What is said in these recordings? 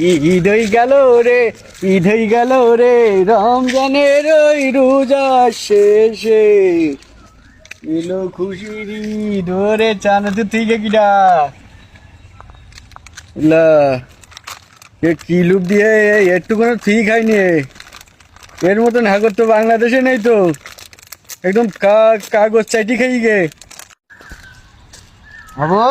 ঈদ হই গেল রে, ঈদ হই গেল রে, রমজানের ওই রোজা শেষে এলো খুশির ঈদ ওরে। চানাচুর থেকে কিনা লা কি লুপ দিয়ে একটু কোনো ঠিক হয়নি। এর মতন হাগর তো বাংলাদেশে নেই তো, একদম কাগজ চাইটি খাই গে। বাবু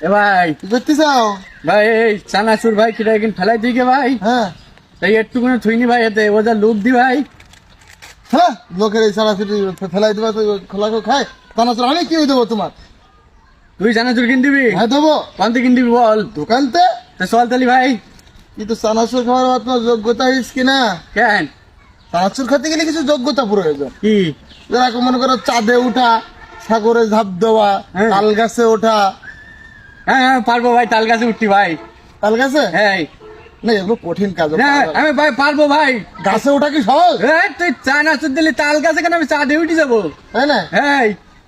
এ ভাই কি করতে চাও? ভাই এই চানাচুর ভাই কিনা এখন ফেলাই দিকে ভাই, হ্যাঁ তাই একটু কোনো থুইনি ভাই, এতে ওটা লুপ দি ভাই। হ্যাঁ, লোকের এই সারা ছুটি ফেলাই দেবা তো খোলা করে খায়। চানাচুর আমি কিনে দেবো তোমার? তুই চানাচুর কিন দিবি? হ্যাঁ দেবো। কান্তি কিন দিবি বল? দোকানতে তা চল তালি ভাই। কিন্তু চানাচুর খাওয়ার আপনার যোগ্যতা হিস কিনা? কেন চানাচুর খেতে গেলে কিছু যোগ্যতা প্রয়োজন। কি? যেরকম মনে করো চাঁদে ওঠা, সাগরে ঝাঁপ দেওয়া, হ্যাঁ। তাল গাছে ওঠা। হ্যাঁ হ্যাঁ পারবো ভাই, তাল গাছে উঠতি ভাই। তাল গাছে হ্যাঁ না, এগুলো কঠিন কাজ। হ্যাঁ আমি ভাই পারবো ভাই। গাছে ওঠা কি সহজ? এই তুই চানাচুর দিলি তাল গাছে, কেন আমি চা দিয়ে উঠে যাবো? তাই না? হ্যাঁ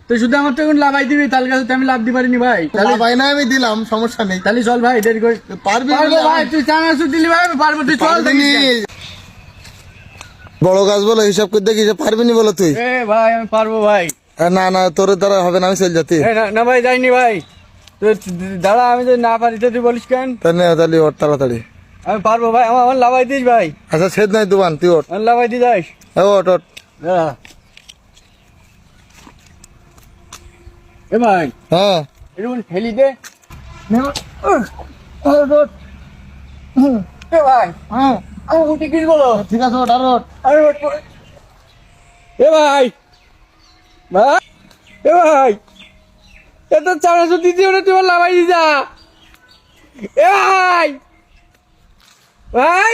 তুই শুধু আমার তো এখন লাভাই দিবি, তাল গাছে তো আমি লাভ দিতে পারিনি ভাই। তাহলে ভাই না, আমি দিলাম, সমস্যা নেই। তাহলে চল ভাই, দেরি করে পারবি পারবো ভাই। তুই চানাচুর দিলি ভাই, আমি পারবো, তুই চল দেখি। বড় গাছ বলো, হিসাব করে দেখি পারবি নি বলো তুই? এ ভাই আমি পারবো ভাই। না না, তোর দ্বারা হবে না, আমি চল যাতি। না না ভাই যাইনি ভাই, তুই দাঁড়া, আমি যদি না পারি তো তুই বলিস কেন? তাহলে ওর তাড়াতাড়ি। আমি পারবো ভাই, আমার লাভাই দিস ভাই। আচ্ছা ছেদ নাই দোকান, তুই ওর। আমার লাভাই দিয়ে যাস। ওট ওট। দাঁড়া। এ ভাই হ্যাঁ এরকম ঠেলি দে। এ ভাই হ্যাঁ আমি উঠে কি বলো? ঠিক আছে, ওট আর ওট। আমি উঠবো। এ ভাই ভাই, এ ভাই এ তো চানাচুর দিতে ওটা তোমার লাভাই দি যা। এ ভাই ভাই